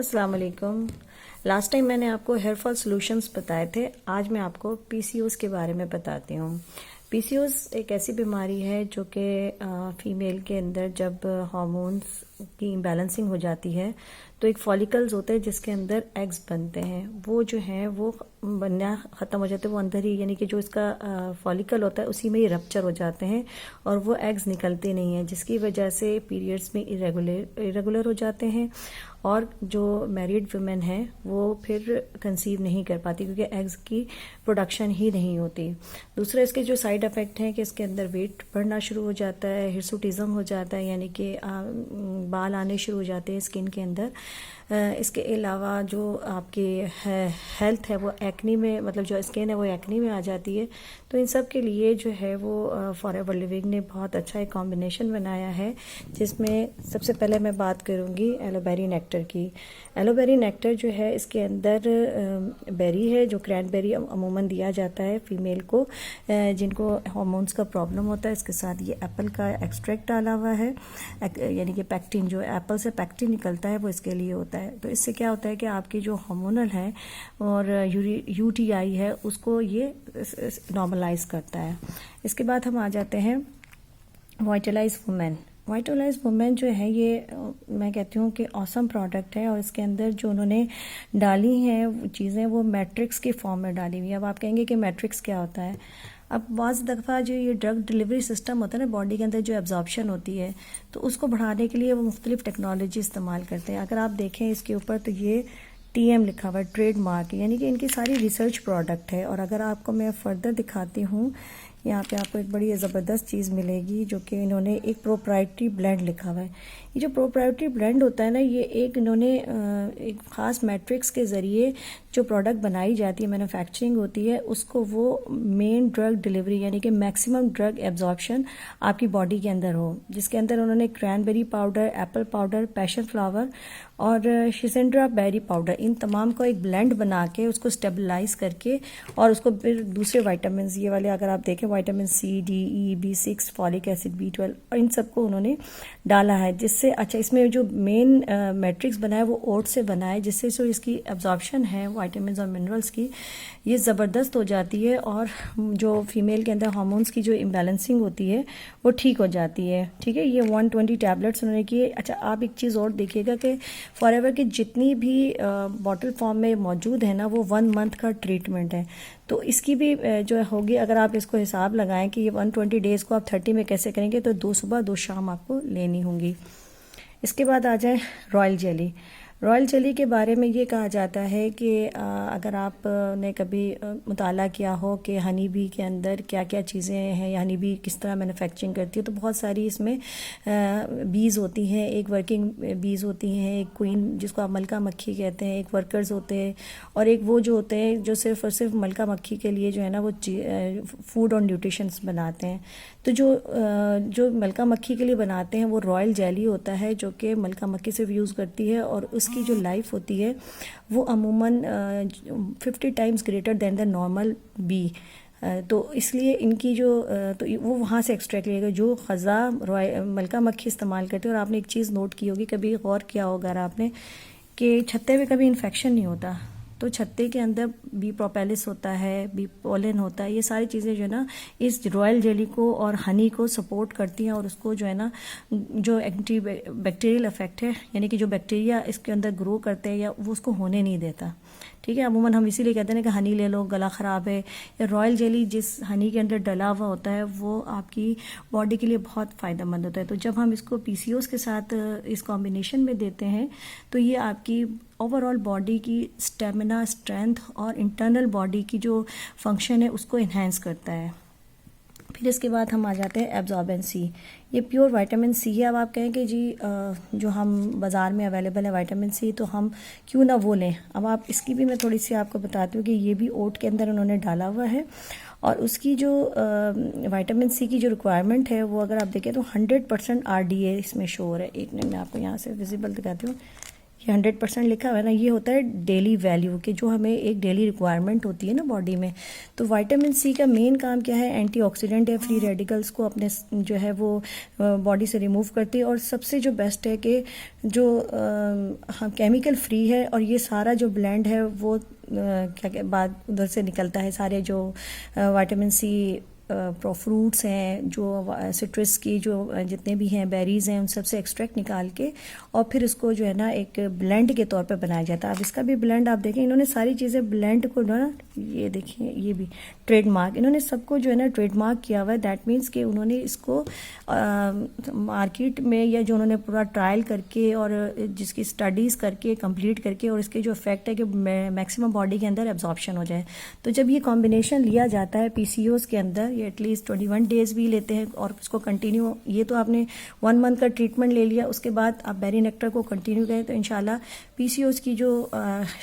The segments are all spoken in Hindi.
अस्सलाम वालेकुम। लास्ट टाइम मैंने आपको हेयर फॉल सॉल्यूशंस बताए थे। आज मैं आपको पीसीओएस के बारे में बताती हूँ। पीसीओएस एक ऐसी बीमारी है जो कि फीमेल के अंदर जब हार्मोन्स की इम्बैलेंसिंग हो जाती है तो एक फॉलिकल्स होते हैं जिसके अंदर एग्स बनते हैं। वो जो हैं वो बनना ख़त्म हो जाते हैं, वो अंदर ही यानी कि जो इसका फॉलिकल होता है उसी में ही रप्चर हो जाते हैं और वो एग्स निकलते नहीं हैं, जिसकी वजह से पीरियड्स में इरेगुलर हो जाते हैं और जो मैरिड वुमेन है वो फिर कंसीव नहीं कर पाती क्योंकि एग्स की प्रोडक्शन ही नहीं होती। दूसरा इसके जो साइड इफ़ेक्ट हैं कि इसके अंदर वेट बढ़ना शुरू हो जाता है, हिर्सुटिज्म हो जाता है यानी कि बाल आने शुरू हो जाते हैं स्किन के अंदर। इसके अलावा जो आपकी हेल्थ है वो एक्नी में, मतलब जो स्किन है वो एक्नी में आ जाती है। तो इन सब के लिए जो है वो फॉरएवर लिविंग ने बहुत अच्छा एक कॉम्बिनेशन बनाया है, जिसमें सबसे पहले मैं बात करूँगी एलोबेरी नेक्टर की। एलोबेरी नेक्टर जो है इसके अंदर बेरी है जो क्रैनबेरी अमूमन दिया जाता है फीमेल को जिनको हार्मोन्स का प्रॉब्लम होता है। इसके साथ ये एप्पल का एक्सट्रैक्ट डाला हुआ है, यानी कि पैक्टिन, जो एप्पल से पैक्टिन निकलता है वो इसके लिए होता है। तो इससे क्या होता है कि आपकी जो हार्मोनल है और यूटीआई है उसको ये नॉर्मलाइज करता है। इसके बाद हम आ जाते हैं वाइटलाइज वुमेन। वाइटलाइज वुमेन जो है ये मैं कहती हूँ कि ऑसम प्रोडक्ट है और इसके अंदर जो उन्होंने डाली हैं चीज़ें वो मैट्रिक्स की फॉर्म में डाली हुई है। अब आप कहेंगे कि मैट्रिक्स क्या होता है। अब बाज़ दफ़ा जो ये ड्रग डिलीवरी सिस्टम होता है ना बॉडी के अंदर जो एब्जॉर्प्शन होती है तो उसको बढ़ाने के लिए वो मुख्तलिफ टेक्नोलॉजी इस्तेमाल करते हैं। अगर आप देखें इसके ऊपर तो ये टीएम लिखा हुआ है, ट्रेडमार्क, यानी कि इनकी सारी रिसर्च प्रोडक्ट है। और अगर आपको मैं फर्दर दिखाती हूँ, यहाँ पे आपको एक बड़ी ज़बरदस्त चीज़ मिलेगी जो कि इन्होंने एक प्रोप्राइटरी ब्लेंड लिखा हुआ है। ये जो प्रोप्राइटरी ब्लेंड होता है ना, ये एक इन्होंने एक ख़ास मैट्रिक्स के ज़रिए जो प्रोडक्ट बनाई जाती है, मैन्युफैक्चरिंग होती है, उसको वो मेन ड्रग डिलीवरी यानी कि मैक्सिमम ड्रग एब्जॉर्प्शन आपकी बॉडी के अंदर हो, जिसके अंदर उन्होंने cranberry powder, Apple powder, passion flower और शिसेंड्रा बेरी पाउडर, इन तमाम को एक ब्लेंड बना के उसको स्टेबलाइज करके और उसको फिर दूसरे वाइटामिन, ये वाले अगर आप देखें विटामिन सी, डी, ई, B6, फॉलिक एसिड, B12 और इन सबको उन्होंने डाला है, जिससे अच्छा इसमें जो मेन मैट्रिक्स बना है वो ओट से बना है, जिससे जो इसकी एब्जॉर्प्शन है विटामिन और मिनरल्स की ये ज़बरदस्त हो जाती है और जो फीमेल के अंदर हार्मोन्स की जो इम्बैलेंसिंग होती है वो ठीक हो जाती है। ठीक है, ये 120 टैबलेट्स उन्होंने किए। अच्छा, आप एक चीज़ और देखिएगा कि फॉरएवर की जितनी भी बॉटल फॉर्म में मौजूद है ना वो 1 मंथ का ट्रीटमेंट है। तो इसकी भी जो होगी, अगर आप इसको हिसाब लगाएं कि ये 120 डेज़ को आप 30 में कैसे करेंगे, तो 2 सुबह 2 शाम आपको लेनी होंगी। इसके बाद आ जाए रॉयल जेली। रॉयल जेली के बारे में ये कहा जाता है कि अगर आपने कभी मुताला किया हो कि हनी बी के अंदर क्या क्या चीज़ें हैं या हनी बी किस तरह मैन्युफैक्चरिंग करती है, तो बहुत सारी इसमें बीज होती हैं। एक वर्किंग बीज होती हैं, एक क्वीन जिसको आप मलका मक्खी कहते हैं, एक वर्कर्स होते हैं और एक वो जो होते हैं जो सिर्फ और सिर्फ मलका मक्खी के लिए जो है ना वो फूड और न्यूट्रिशंस बनाते हैं। तो जो मलका मक्खी के लिए बनाते हैं वो रॉयल जेली होता है जो कि मलका मक्खी सिर्फ यूज़ करती है और उसकी जो लाइफ होती है वो अमूमन 50 times greater than the normal b. तो इसलिए इनकी जो तो वो वहाँ से एक्सट्रैक्ट लिएगा जो ख़ज़ा मलका मक्खी इस्तेमाल करते हैं। और आपने एक चीज़ नोट की होगी, कभी गौर किया होगा आपने कि छत्ते में कभी इन्फेक्शन नहीं होता। तो छत्ते के अंदर बी प्रोपेलिस होता है, बी पोलन होता है, ये सारी चीज़ें जो है ना इस रॉयल जेली को और हनी को सपोर्ट करती हैं और उसको जो है ना जो एंटी बैक्टीरियल इफेक्ट है यानी कि जो बैक्टीरिया इसके अंदर ग्रो करते हैं या वो उसको होने नहीं देता। ठीक है, अमूमन हम इसीलिए कहते हैं कि हनी ले लो गला ख़राब है, या रॉयल जेली जिस हनी के अंदर डला हुआ होता है वो आपकी बॉडी के लिए बहुत फ़ायदेमंद होता है। तो जब हम इसको पीसीओएस के साथ इस कॉम्बिनेशन में देते हैं तो ये आपकी ओवरऑल बॉडी की स्टेमिना, स्ट्रेंथ और इंटरनल बॉडी की जो फंक्शन है उसको इन्हेंस करता है। फिर इसके बाद हम आ जाते हैं एब्जॉर्बेंसी। ये प्योर विटामिन सी है। अब आप कहें कि जी जो हम बाज़ार में अवेलेबल है विटामिन सी, तो हम क्यों ना वो लें। अब आप इसकी भी मैं थोड़ी सी आपको बताती हूँ कि ये भी ओट के अंदर उन्होंने डाला हुआ है और उसकी जो विटामिन सी की जो रिक्वायरमेंट है वो अगर आप देखें तो 100% RDA इसमें शो हो रहा है। एक मिनट मैं आपको यहाँ से विजिबल दिखाती हूँ। ये 100% लिखा हुआ है ना, ये होता है डेली वैल्यू के, जो हमें एक डेली रिक्वायरमेंट होती है ना बॉडी में। तो विटामिन सी का मेन काम क्या है, एंटीऑक्सीडेंट है, फ्री रेडिकल्स को अपने जो है वो बॉडी से रिमूव करती है। और सबसे जो बेस्ट है कि जो हाँ केमिकल फ्री है, और ये सारा जो ब्लेंड है वो क्या बाद उधर से निकलता है, सारे जो विटामिन सी फ्रूट्स हैं, जो सिट्रस की जो जितने भी हैं बेरीज़ हैं, उन सब से एक्सट्रैक्ट निकाल के और फिर इसको जो है ना एक ब्लेंड के तौर पे बनाया जाता है। अब इसका भी ब्लेंड आप देखें, इन्होंने सारी चीज़ें ब्लेंड को ना, ये देखिए ये भी ट्रेडमार्क, इन्होंने सबको जो है ना ट्रेडमार्क किया हुआ है। दैट मीन्स कि उन्होंने इसको मार्केट में, या जो उन्होंने पूरा ट्रायल करके और जिसकी स्टडीज़ करके कंप्लीट करके, और इसके जो इफेक्ट है कि मैक्सिमम बॉडी के अंदर एब्जॉर्प्शन हो जाए। तो जब ये कॉम्बिनेशन लिया जाता है पीसीओएस के अंदर, ये एटलीस्ट 21 डेज भी लेते हैं और उसको कंटिन्यू, ये तो आपने 1 मंथ का ट्रीटमेंट ले लिया, उसके बाद आप बेरी नेक्टर को कंटिन्यू करें तो इंशाल्लाह पीसीओएस की जो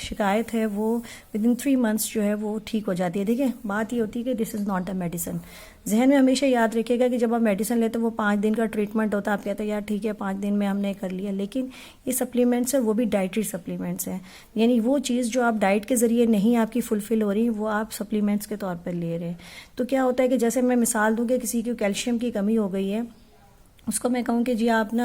शिकायत है वो विदिन 3 मंथ्स जो है वो ठीक हो जाती है। देखिए बात ये होती है कि this is not a medicine. जहन में हमेशा याद रखिएगा कि जब आप मेडिसिन लेते हो वो 5 दिन का ट्रीटमेंट होता है, आप कहते हैं यार ठीक है 5 दिन में हमने कर लिया, लेकिन ये सप्लीमेंट्स है, वो भी डाइटरी सप्लीमेंट्स हैं। यानी वो चीज़ जो आप डाइट के ज़रिए नहीं आपकी फुलफिल हो रही, वो आप सप्लीमेंट्स के तौर पर ले रहे हैं। तो क्या होता है कि जैसे मैं मिसाल दूँ कि किसी की कैल्शियम की कमी हो गई है, उसको मैं कहूँ कि जी आप ना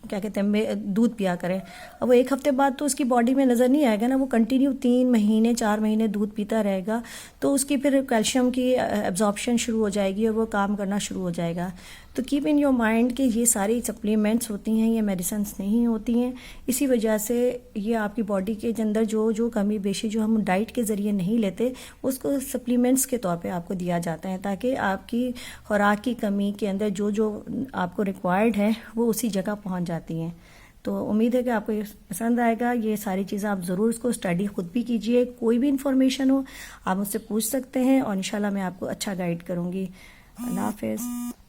क्या कहते हैं दूध पिया करें। अब वो 1 हफ्ते बाद तो उसकी बॉडी में नज़र नहीं आएगा ना, वो कंटिन्यू 3 महीने 4 महीने दूध पीता रहेगा, तो उसकी फिर कैल्शियम की एब्जॉर्प्शन शुरू हो जाएगी और वो काम करना शुरू हो जाएगा। तो कीप इन योर माइंड कि ये सारी सप्लीमेंट्स होती हैं, ये मेडिसिन नहीं होती हैं। इसी वजह से ये आपकी बॉडी के अंदर जो जो कमी बेशी जो हम डाइट के ज़रिए नहीं लेते, उसको सप्लीमेंट्स के तौर पे आपको दिया जाता है, ताकि आपकी खुराक की कमी के अंदर जो जो आपको रिक्वायर्ड है वो उसी जगह पहुंच जाती हैं। तो उम्मीद है कि आपको ये पसंद आएगा। ये सारी चीज़ें आप ज़रूर इसको स्टडी खुद भी कीजिए। कोई भी इन्फॉर्मेशन हो आप मुझसे पूछ सकते हैं और इंशाल्लाह मैं आपको अच्छा गाइड करूँगी। अल्लाह हाफ़िज़।